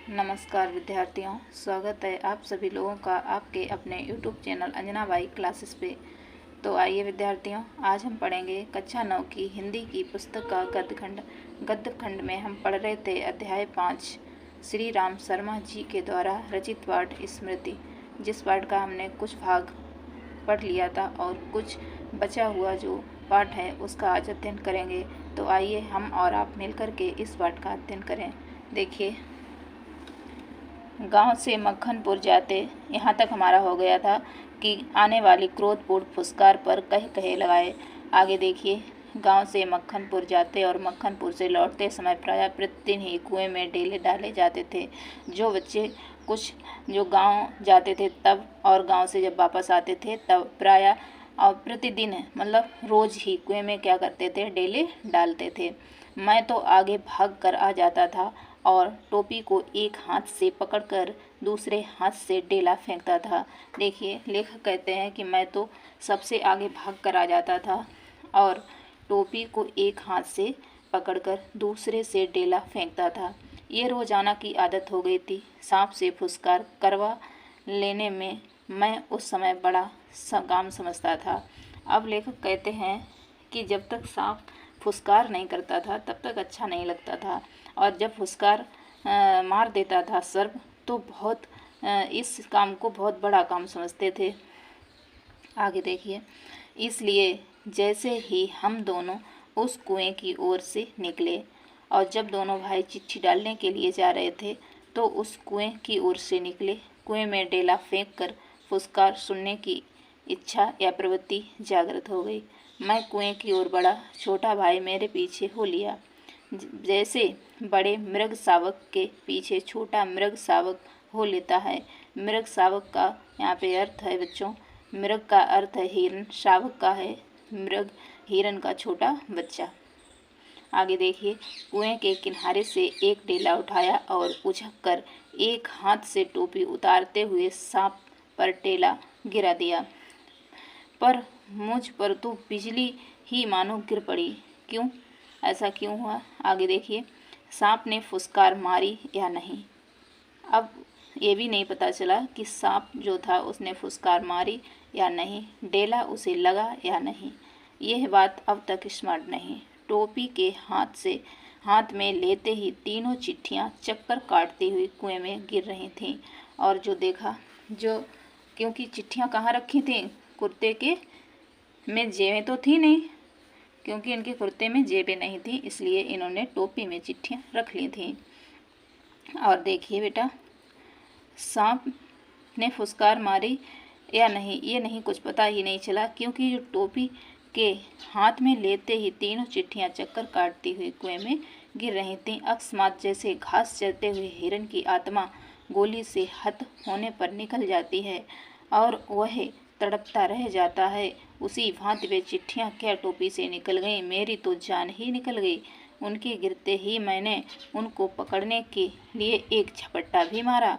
नमस्कार विद्यार्थियों, स्वागत है आप सभी लोगों का आपके अपने YouTube channel Anjana by classes पे। तो आइए विद्यार्थियों, आज हम पढ़ेंगे कक्षा 9 की हिंदी की पुस्तक का गद्य खंड में हम पढ़ रहे थे अध्याय 5 श्री राम शर्मा जी के द्वारा रचित पाठ स्मृति, जिस पाठ का हमने कुछ भाग पढ़ लिया था और कुछ बचा हुआ जो पाठ है उसका आज अध्ययन करेंगे। तो आइए हम और आप मिलकर के इस पाठ का अध्ययन करें। देखिए, गांव से मक्खनपुर जाते, यहाँ तक हमारा हो गया था कि आने वाली क्रोधपूर्ण फुसकार पर कहे लगाए। आगे देखिए, गांव से मक्खनपुर जाते और मक्खनपुर से लौटते समय प्रायः प्रतिदिन ही कुएं में डेले डाले जाते थे। जो बच्चे कुछ जो गांव जाते थे तब और गांव से जब वापस आते थे तब प्रायः और प्रतिदिन मतलब रोज ही कुएं में क्या करते थे, डेले डालते थे। मैं तो आगे भाग कर आ जाता था और टोपी को एक हाथ से पकड़कर दूसरे हाथ से डेला फेंकता था। देखिए, लेखक कहते हैं कि मैं तो सबसे आगे भाग कर आ जाता था और टोपी को एक हाथ से पकड़कर दूसरे से डेला फेंकता था। ये रोजाना की आदत हो गई थी। सांप से फुसकार करवा लेने में मैं उस समय बड़ा काम समझता था। अब लेखक कहते हैं कि जब तक सांप फुसकार नहीं करता था तब तक अच्छा नहीं लगता था, और जब फुसकार मार देता था सर्प तो इस काम को बहुत बड़ा काम समझते थे। आगे देखिए, इसलिए जैसे ही हम दोनों उस कुएं की ओर से निकले और जब दोनों भाई चिट्ठी डालने के लिए जा रहे थे तो उस कुएं की ओर से निकले। कुएं में डेला फेंक कर फुसकार सुनने की इच्छा या प्रवृत्ति जागृत हो गई। मैं कुएं की ओर बढ़ा, छोटा भाई मेरे पीछे हो लिया। जैसे बड़े मृग शावक के पीछे छोटा मृग शावक हो लेता है। मृग शावक का यहाँ पे अर्थ है बच्चों, मृग का अर्थ है हिरन, शावक का है मृग, हिरन का छोटा बच्चा। आगे देखिए, कुएं के किनारे से एक डेला उठाया और उछक कर एक हाथ से टोपी उतारते हुए सांप पर डेला गिरा दिया। पर मुझ पर तो बिजली ही मानो गिर पड़ी। क्यों, ऐसा क्यों हुआ? आगे देखिए, सांप ने फुसकार मारी या नहीं। अब ये भी नहीं पता चला कि सांप जो था उसने फुसकार मारी या नहीं, डेला उसे लगा या नहीं, यह बात अब तक स्मरण नहीं। टोपी के हाथ में लेते ही तीनों चिट्ठियां चक्कर काटती हुई कुएं में गिर रही थीं। और जो देखा, क्योंकि चिट्ठियां कहाँ रखी थीं, कुर्ते के में जेबें तो थी नहीं, क्योंकि इनके कुर्ते में जेबें नहीं थी इसलिए इन्होंने टोपी में चिट्ठियां रख ली थीं। और देखिए बेटा, सांप ने फुसकार मारी या नहीं ये नहीं कुछ पता ही नहीं चला, क्योंकि जो टोपी के हाथ में लेते ही तीनों चिट्ठियां चक्कर काटती हुई कुएं में गिर रही थीं। अकस्मात जैसे घास चरते हुए हिरन की आत्मा गोली से हत होने पर निकल जाती है और वह तड़पता रह जाता है, उसी भांति वे चिट्ठियां क्या टोपी से निकल गईं। मेरी तो जान ही निकल गई। उनके गिरते ही मैंने उनको पकड़ने के लिए एक झपट्टा भी मारा,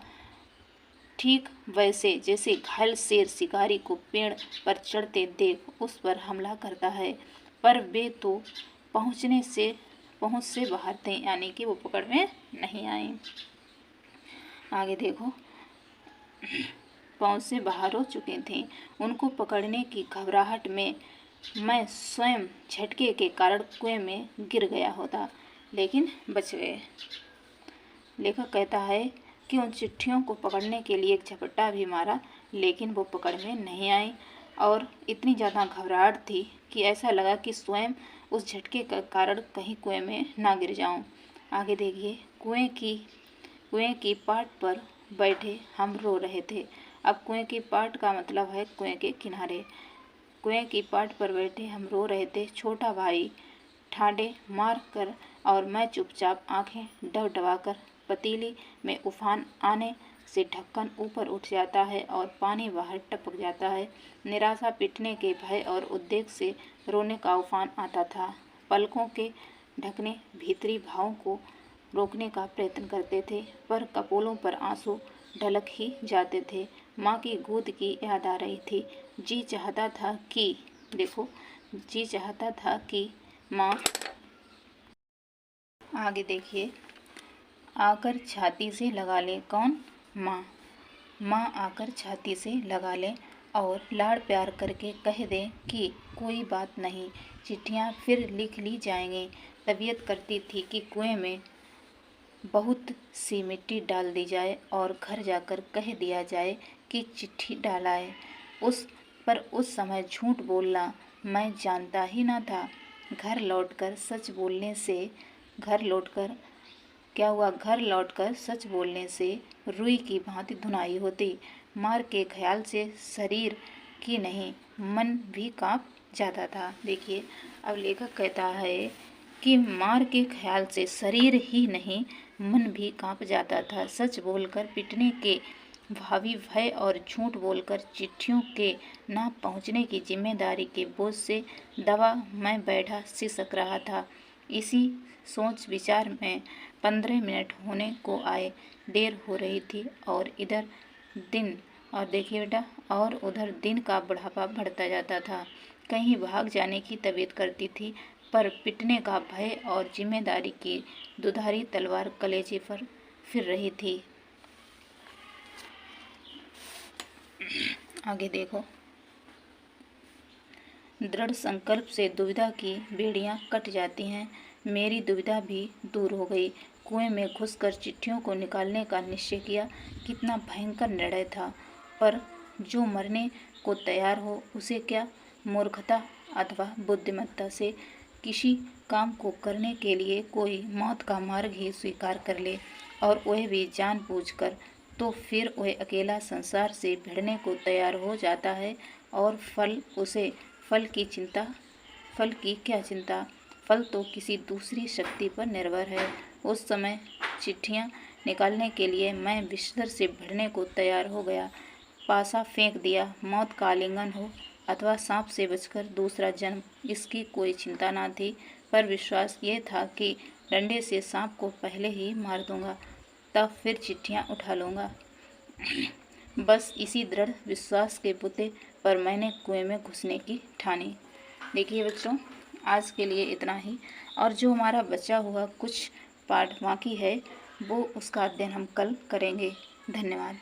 ठीक वैसे जैसे घायल शेर शिकारी को पेड़ पर चढ़ते देख उस पर हमला करता है। पर वे तो पहुंच से बाहर थे, यानी कि वो पकड़ में नहीं आए। आगे देखो, पहुंच से बाहर हो चुके थे। उनको पकड़ने की घबराहट में मैं स्वयं झटके के कारण कुएं में गिर गया होता, लेकिन बच गए। लेखक कहता है कि उन चिट्ठियों को पकड़ने के लिए एक झपट्टा भी मारा, लेकिन वो पकड़ में नहीं आई और इतनी ज़्यादा घबराहट थी कि ऐसा लगा कि स्वयं उस झटके का कारण कहीं कुएं में ना गिर जाऊं। आगे देखिए, कुएं की पाट पर बैठे हम रो रहे थे। अब कुएं की पाट का मतलब है कुएं के किनारे। कुएं की पाट पर बैठे हम रो रहे थे। छोटा भाई ठाडे मार कर और मैं चुपचाप आंखें डबडबाकर, पतीली में उफान आने से ढक्कन ऊपर उठ जाता है और पानी बाहर टपक जाता है। निराशा, पिटने के भय और उद्वेग से रोने का उफान आता था। पलकों के ढकने भीतरी भावों को रोकने का प्रयत्न करते थे, पर कपोलों पर आंसू ढलक ही जाते थे। माँ की गोद की याद आ रही थी। जी चाहता था कि माँ, आगे देखिए, आकर छाती से लगा ले। कौन? माँ। माँ आकर छाती से लगा ले और लाड़ प्यार करके कह दे कि कोई बात नहीं, चिट्ठियाँ फिर लिख ली जाएंगी। तबीयत करती थी कि कुएं में बहुत सी मिट्टी डाल दी जाए और घर जाकर कह दिया जाए कि चिट्ठी डाला है। उस समय झूठ बोलना मैं जानता ही न था। घर लौटकर सच बोलने से रुई की भांति धुनाई होती। मार के ख्याल से शरीर की नहीं, मन भी कांप जाता था। देखिए, अब लेखक कहता है कि मार के ख्याल से शरीर ही नहीं, मन भी कांप जाता था। सच बोलकर पिटने के भावी भय और झूठ बोलकर चिट्ठियों के ना पहुंचने की जिम्मेदारी के बोझ से दबा मैं बैठा सिसक रहा था। इसी सोच विचार में 15 मिनट होने को आए। देर हो रही थी और उधर दिन का बुढ़ापा बढ़ता जाता था। कहीं भाग जाने की तबीयत करती थी, पर पिटने का भय और जिम्मेदारी की दुधारी तलवार कलेजे पर फिर रही थी। आगे देखो। दृढ़ संकल्प से दुविधा की बेड़ियां कट जाती हैं। मेरी दुविधा भी दूर हो गई। कुएं में घुसकर चिट्ठियों को निकालने का निश्चय किया। कितना भयंकर निर्णय था, पर जो मरने को तैयार हो उसे क्या मूर्खता अथवा बुद्धिमत्ता से किसी काम को करने के लिए कोई मौत का मार्ग ही स्वीकार कर ले, और वह भी जानबूझकर, तो फिर वह अकेला संसार से भिड़ने को तैयार हो जाता है। और फल की क्या चिंता? फल तो किसी दूसरी शक्ति पर निर्भर है। उस समय चिट्ठियाँ निकालने के लिए मैं बिस्तर से भिड़ने को तैयार हो गया। पासा फेंक दिया। मौत का आलिंगन हो अथवा सांप से बचकर दूसरा जन्म, इसकी कोई चिंता न थी, पर विश्वास ये था कि डंडे से सांप को पहले ही मार दूंगा, तब फिर चिट्ठियाँ उठा लूँगा। बस इसी दृढ़ विश्वास के बुते पर मैंने कुएं में घुसने की ठानी। देखिए बच्चों, आज के लिए इतना ही, और जो हमारा बचा हुआ कुछ पाठ बाकी है वो उसका अध्ययन हम कल करेंगे। धन्यवाद।